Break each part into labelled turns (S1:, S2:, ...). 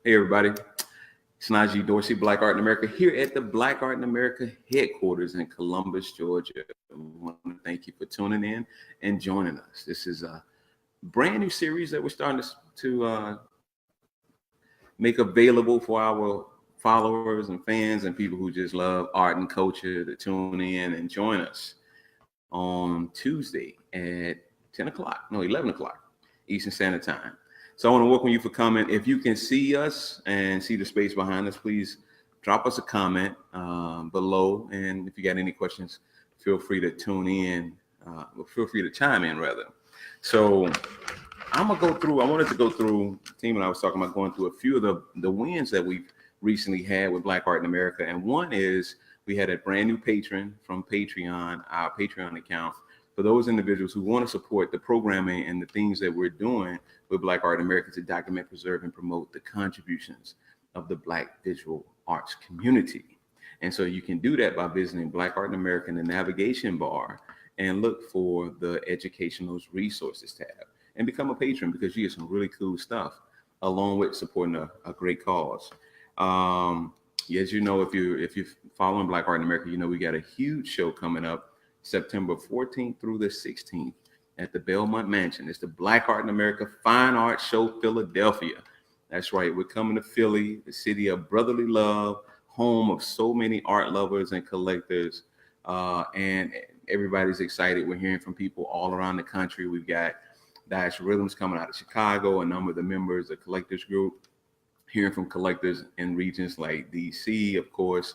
S1: Hey everybody, it's Najee Dorsey, Black Art in America, here at the Black Art in America headquarters in Columbus, Georgia. We want to thank you for tuning in and joining us. This is a brand new series that we're starting to make available for our followers and fans and people who just love art and culture to tune in and join us on Tuesday at 10 o'clock, no, 11 o'clock Eastern Standard Time. So I want to welcome you for coming. If you can see us and see the space behind us, please drop us a comment below. And if you got any questions, feel free to tune in. Feel free to chime in rather. So I'm gonna go through. I wanted to go through. The team and I was talking about going through a few of the wins that we've recently had with Black Art in America. And one is we had a brand new patron from Patreon, our Patreon account, for those individuals who want to support the programming and the things that we're doing with Black Art in America to document, preserve, and promote the contributions of the Black visual arts community. And so you can do that by visiting Black Art in America in the navigation bar and look for the educational resources tab and become a patron because you get some really cool stuff along with supporting a great cause. As you know, if you're following Black Art in America, you know we got a huge show coming up September 14th through the 16th at the Belmont Mansion. It's the Black Art in America Fine Art Show Philadelphia. That's right. We're coming to Philly, the city of brotherly love, home of so many art lovers and collectors. And everybody's excited. We're hearing from people all around the country. We've got Dash Rhythms coming out of Chicago, a number of the members of the collectors group, hearing from collectors in regions like DC, of course,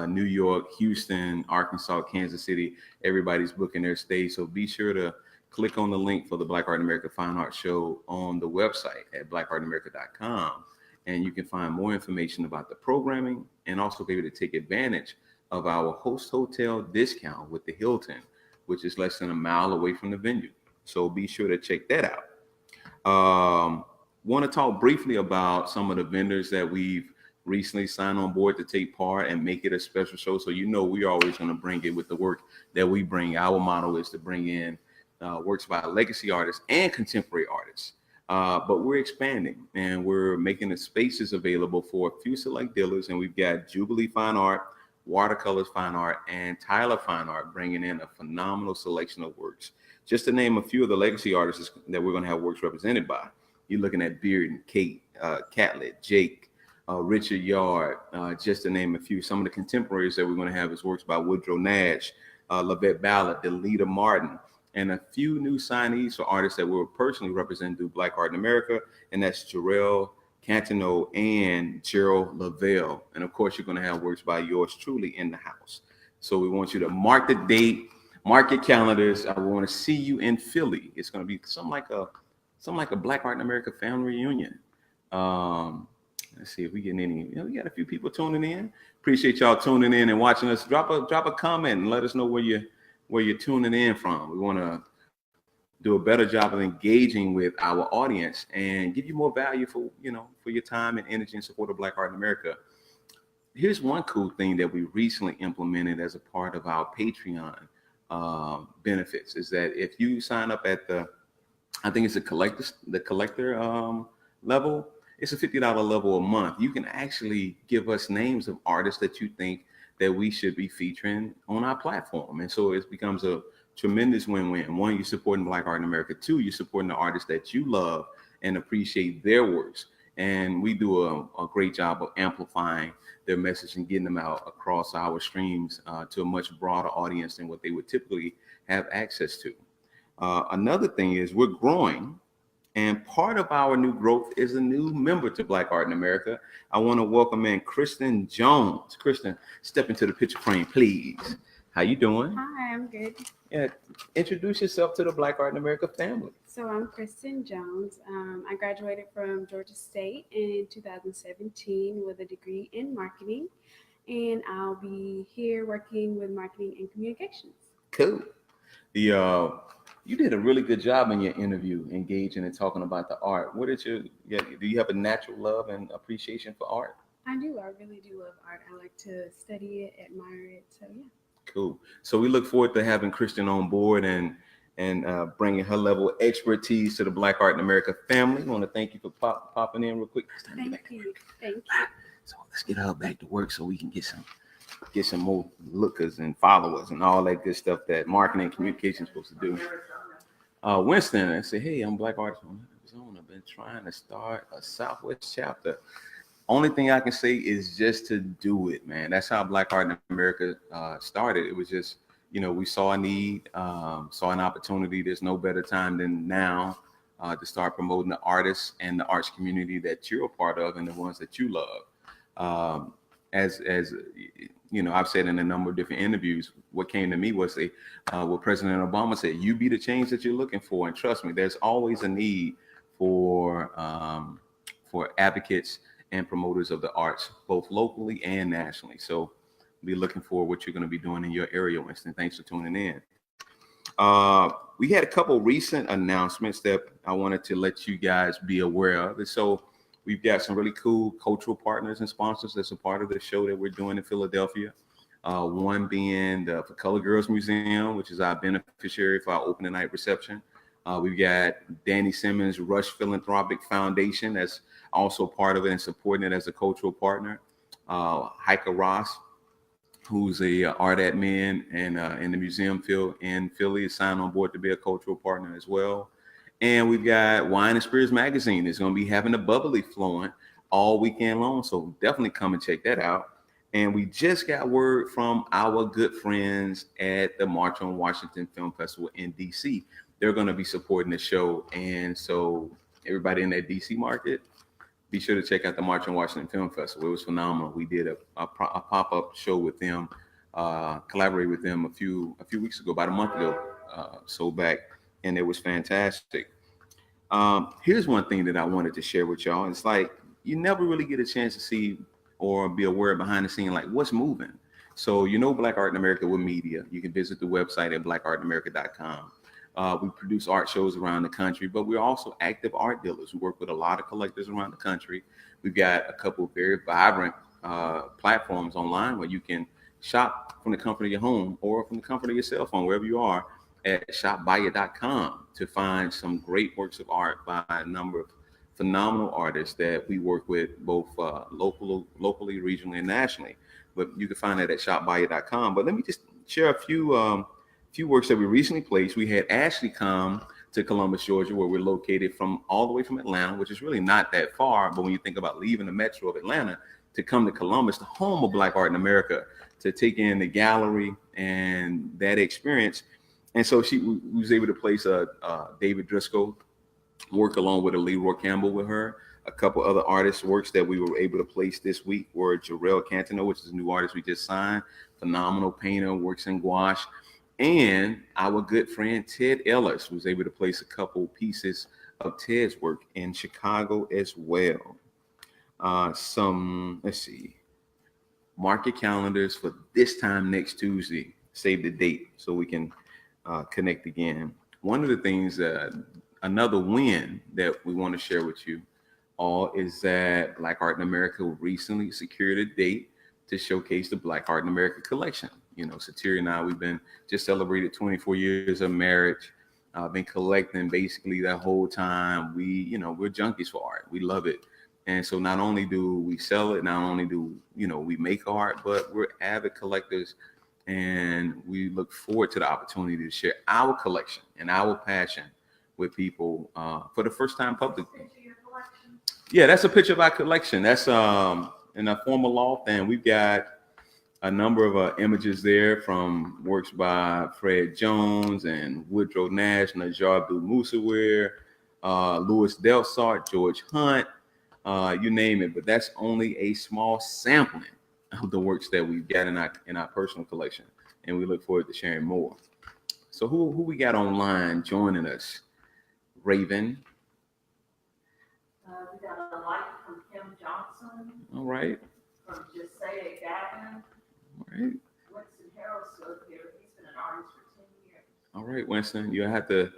S1: New York, Houston, Arkansas, Kansas City. Everybody's booking their stay. So be sure to click on the link for the Black Art in America Fine Art Show on the website at blackartinamerica.com. And you can find more information about the programming and also be able to take advantage of our host hotel discount with the Hilton, which is less than a mile away from the venue. So be sure to check that out. Want to talk briefly about some of the vendors that we've recently signed on board to take part and make it a special show. So you know we're always going to bring it with the work that we bring. Our motto is to bring in works by legacy artists and contemporary artists. But we're expanding and we're making the spaces available for a few select dealers. And we've got Jubilee Fine Art, Watercolors Fine Art, and Tyler Fine Art bringing in a phenomenal selection of works. Just to name a few of the legacy artists that we're going to have works represented by. You're looking at Bearden, Kate, Catlett, Jake, Richard Yard, just to name a few. Some of the contemporaries that we're going to have is works by Woodrow Nash, Lavette Ballard, Delita Martin, and a few new signees for artists that will personally represent through Black Art in America, and that's Jarrell Cantino and Gerald Lavelle. And of course, you're going to have works by yours truly in the house. So we want you to mark the date, mark your calendars. I want to see you in Philly. It's going to be something like a Black Art in America family reunion. Let's see if we get any. We got a few people tuning in. Appreciate y'all tuning in and watching us. Drop a comment and let us know where you're tuning in from. We want to do a better job of engaging with our audience and give you more value for your time and energy and support of Black Art in America. Here's one cool thing that we recently implemented as a part of our Patreon benefits is that if you sign up at I think it's the collector level. It's a $50 level a month. You can actually give us names of artists that you think that we should be featuring on our platform. And so it becomes a tremendous win-win. One, you're supporting Black Art in America. Two, you're supporting the artists that you love and appreciate their works. And we do a great job of amplifying their message and getting them out across our streams to a much broader audience than what they would typically have access to. Another thing is we're growing. And part of our new growth is a new member to Black Art in America. I want to welcome in Kristen Jones. Kristen, step into the picture frame, please. How you doing?
S2: Hi, I'm good.
S1: Yeah, introduce yourself to the Black Art in America family.
S2: So I'm Kristen Jones. I graduated from Georgia State in 2017 with a degree in marketing, and I'll be here working with marketing and communications.
S1: Cool. You did a really good job in your interview, engaging and talking about the art. Do you have a natural love and appreciation for art?
S2: I do. I really do love art. I like to study it, admire it. So yeah.
S1: Cool. So we look forward to having Kristen on board, and and bringing her level of expertise to the Black Art in America family. I want to thank you for popping in real quick.
S2: Thank you.
S1: So let's get her back to work so we can get some more lookers and followers and all that good stuff that marketing and communication is supposed to do. Winston, I said, hey, I'm Black Artist from Arizona. I've been trying to start a Southwest chapter. Only thing I can say is just to do it, man. That's how Black Art in America started. It was just, we saw a need, saw an opportunity. There's no better time than now to start promoting the artists and the arts community that you're a part of and the ones that you love. As I've said in a number of different interviews, what came to me was what President Obama said: "You be the change that you're looking for." And trust me, there's always a need for advocates and promoters of the arts, both locally and nationally. So, be looking for what you're going to be doing in your area, Winston. Thanks for tuning in. We had a couple recent announcements that I wanted to let you guys be aware of. And so we've got some really cool cultural partners and sponsors that's a part of the show that we're doing in Philadelphia. One being the For Color Girls Museum, which is our beneficiary for our opening night reception. We've got Danny Simmons Rush Philanthropic Foundation that's also part of it and supporting it as a cultural partner. Heike Ross, who's a art admin and in the museum field in Philly, is signed on board to be a cultural partner as well. And we've got Wine and Spirits Magazine is going to be having the bubbly flowing all weekend long. So definitely come and check that out. And we just got word from our good friends at the March on Washington Film Festival in DC. They're going to be supporting the show. And so everybody in that DC market, be sure to check out the March on Washington Film Festival. It was phenomenal. We did a pop-up show with them, collaborated with them a few weeks ago, about a month ago, so back, and it was fantastic. Here's one thing that I wanted to share with y'all. It's like you never really get a chance to see or be aware behind the scene, like what's moving. So Black Art in America with media. You can visit the website at blackartinamerica.com. We produce art shows around the country, but we're also active art dealers. We work with a lot of collectors around the country. We've got a couple of very vibrant platforms online where you can shop from the comfort of your home or from the comfort of your cell phone, wherever you are, at shopBAIA.com to find some great works of art by a number of phenomenal artists that we work with both locally, regionally, and nationally. But you can find that at shopBAIA.com. But let me just share a few works that we recently placed. We had Ashley come to Columbus, Georgia, where we're located from all the way from Atlanta, which is really not that far. But when you think about leaving the metro of Atlanta to come to Columbus, the home of Black Art in America, to take in the gallery and that experience. And so she was able to place a David Driscoll work along with a Leroy Campbell with her. A couple other artists' works that we were able to place this week were Jarrell Cantino, which is a new artist we just signed, phenomenal painter, works in gouache. And our good friend Ted Ellis was able to place a couple pieces of Ted's work in Chicago as well. Let's see, market calendars for this time next Tuesday. Save the date so we can connect again. One of the things, another win that we want to share with you all is that Black Art in America recently secured a date to showcase the Black Art in America collection. Satiri and I, we've been just celebrated 24 years of marriage. Been collecting basically that whole time. We're junkies for art. We love it. And so not only do we sell it, not only do, we make art, but we're avid collectors. And we look forward to the opportunity to share our collection and our passion with people for the first time publicly. Yeah, that's a picture of our collection. That's in a former loft, and we've got a number of images there from works by Fred Jones and Woodrow Nash, Najar Abdul Musawir, Louis Delsart, George Hunt, you name it. But that's only a small sampling of the works that we've got in our personal collection, and we look forward to sharing more. So who we got online joining us? Raven.
S3: We got a like from Kim Johnson.
S1: All right.
S3: From Just Say It Gavin.
S1: All right.
S3: Winston Harrelson here. He's been an artist for 10 years.
S1: All right, Winston, you have to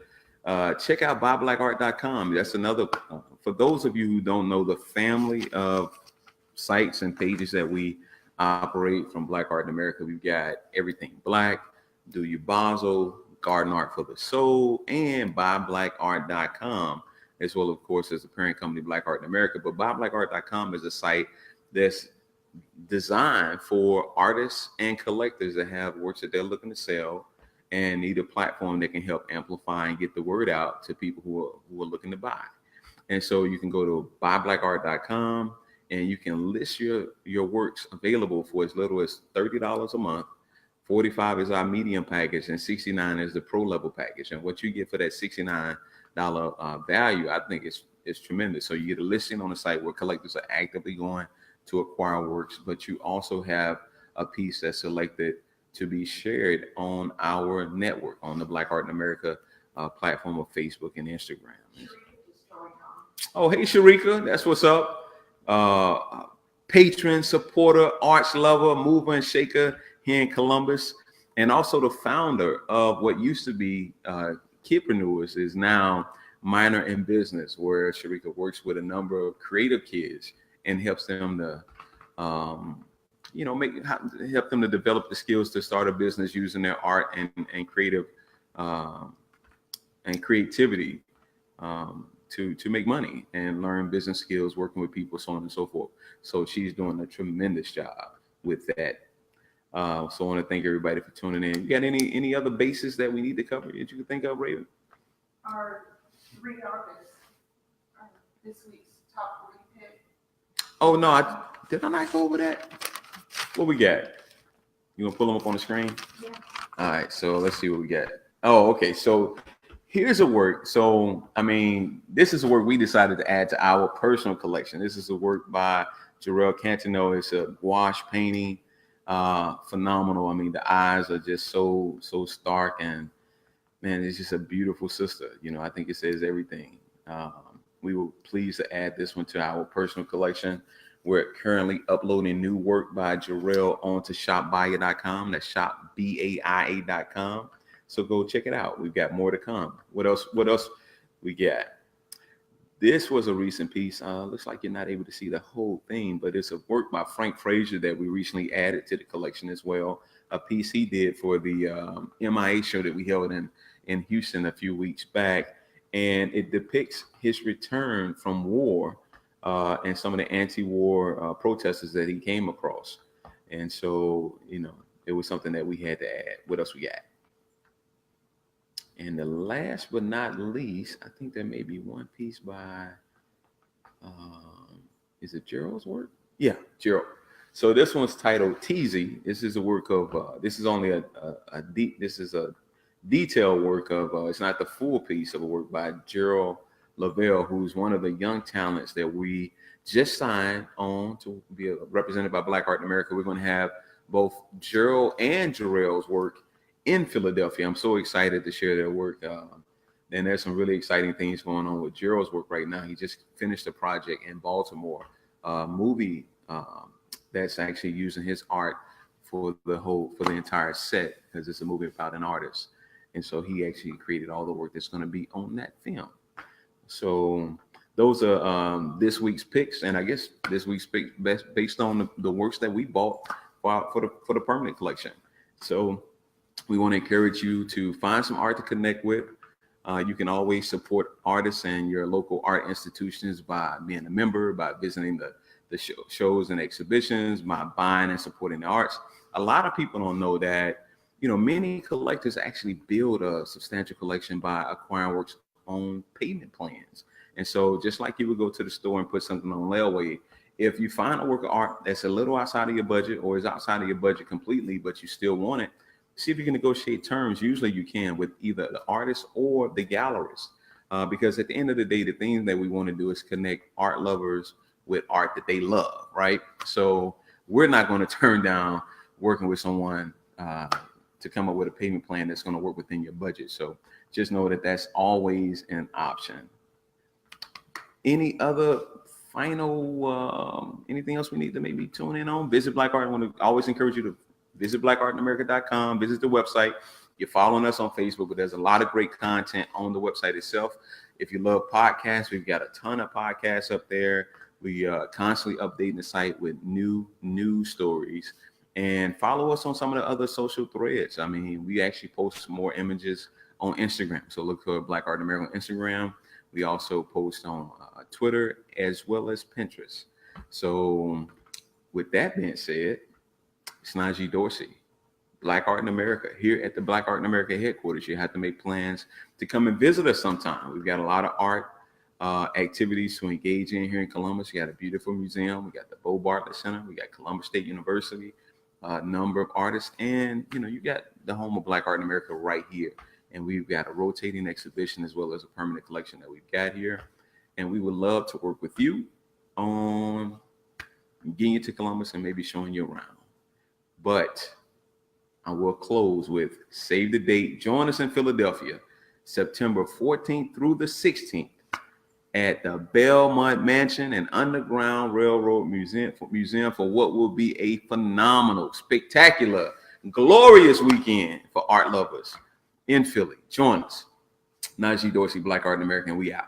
S1: check out BuyBlackArt.com. That's another, for those of you who don't know, the family of sites and pages that we operate from Black Art in America. We've got Everything Black, Do You Basel, Garden Art for the Soul, and BuyBlackArt.com, as well, of course, as the parent company, Black Art in America. But BuyBlackArt.com is a site that's designed for artists and collectors that have works that they're looking to sell and need a platform that can help amplify and get the word out to people who are looking to buy. And so you can go to buyblackart.com and you can list your works available for as little as $30 a month. $45 is our medium package, and $69 is the pro level package. And what you get for that $69 value, I think is tremendous. So you get a listing on the site where collectors are actively going to acquire works, but you also have a piece that's selected to be shared on our network, on the Black Art in America platform of Facebook and Instagram. Oh, hey, Sharika, that's what's up. Patron, supporter, arts lover, mover and shaker here in Columbus, and also the founder of what used to be Kidpreneurs, is now Minor in Business, where Sharika works with a number of creative kids and helps them to, help them to develop the skills to start a business using their art and creative and creativity to make money and learn business skills, working with people, so on and so forth. So she's doing a tremendous job with that. So I want to thank everybody for tuning in. You got any other bases that we need to cover that you can think of, Raven?
S3: Our 3 artists, this week's top 3 pick.
S1: Oh no, did I not go over that? What we got? You gonna pull them up on the screen?
S3: Yeah.
S1: All right, so let's see what we got. Oh, okay. So here's a work. So I mean, this is a work we decided to add to our personal collection. This is a work by Jarrell Cantino. It's a gouache painting. Phenomenal. I mean, the eyes are just so stark, and man, it's just a beautiful sister. You know, I think it says everything. We were pleased to add this one to our personal collection. We're currently uploading new work by Jarrell onto shopBAIA.com. That's shopBAIA.com. So go check it out. We've got more to come. What else we got? This was a recent piece. Looks like you're not able to see the whole thing, but it's a work by Frank Frazier that we recently added to the collection as well. A piece he did for the MIA show that we held in Houston a few weeks back. And it depicts his return from war and some of the anti-war protesters that he came across. And so, you know, it was something that we had to add. What else we got? And the last but not least, I think there may be one piece by, is it Gerald's work? Yeah, Gerald. So this one's titled Teasy. This is a work of, this is only a detailed work of, it's not the full piece of a work by Gerald Lavelle, who's one of the young talents that we just signed on to be represented by Black Art in America. We're going to have both Gerald and Jarrell's work in Philadelphia. I'm so excited to share their work. And there's some really exciting things going on with Gerald's work right now. He just finished a project in Baltimore, movie that's actually using his art for the entire set, because it's a movie about an artist. And so he actually created all the work that's going to be on that film. So those are this week's picks, and I guess this week's pick based on the works that we bought for the permanent collection. So we want to encourage you to find some art to connect with. You can always support artists and your local art institutions by being a member, by visiting the shows and exhibitions, by buying and supporting the arts. A lot of people don't know that, you know, many collectors actually build a substantial collection by acquiring works on payment plans. And so just like you would go to the store and put something on layaway, if you find a work of art that's a little outside of your budget or is outside of your budget completely, but you still want it, see if you can negotiate terms. Usually you can with either the artist or the gallerist, because at the end of the day, the thing that we want to do is connect art lovers with art that they love, right? So we're not going to turn down working with someone to come up with a payment plan that's going to work within your budget. So just know that that's always an option. Any other final, anything else we need to maybe tune in on? Visit Black Art. I want to always encourage you to visit blackartinamerica.com, visit the website. You're following us on Facebook, but there's a lot of great content on the website itself. If you love podcasts, we've got a ton of podcasts up there. We are constantly updating the site with new news stories. And follow us on some of the other social threads. I mean, we actually post more images on Instagram. So look for Black Art in America on Instagram. We also post on Twitter as well as Pinterest. So with that being said, it's Najee Dorsey, Black Art in America, here at the Black Art in America headquarters. You have to make plans to come and visit us sometime. We've got a lot of art activities to engage in here in Columbus. We got a beautiful museum. We got the Bo Bartlett Center. We got Columbus State University, a number of artists. And, you know, you got the home of Black Art in America right here. And we've got a rotating exhibition as well as a permanent collection that we've got here. And we would love to work with you on getting you to Columbus and maybe showing you around. But I will close with save the date. Join us in Philadelphia, September 14th through the 16th at the Belmont Mansion and Underground Railroad Museum for what will be a phenomenal, spectacular, glorious weekend for art lovers in Philly. Join us. Najee Dorsey, Black Art in America, and we out.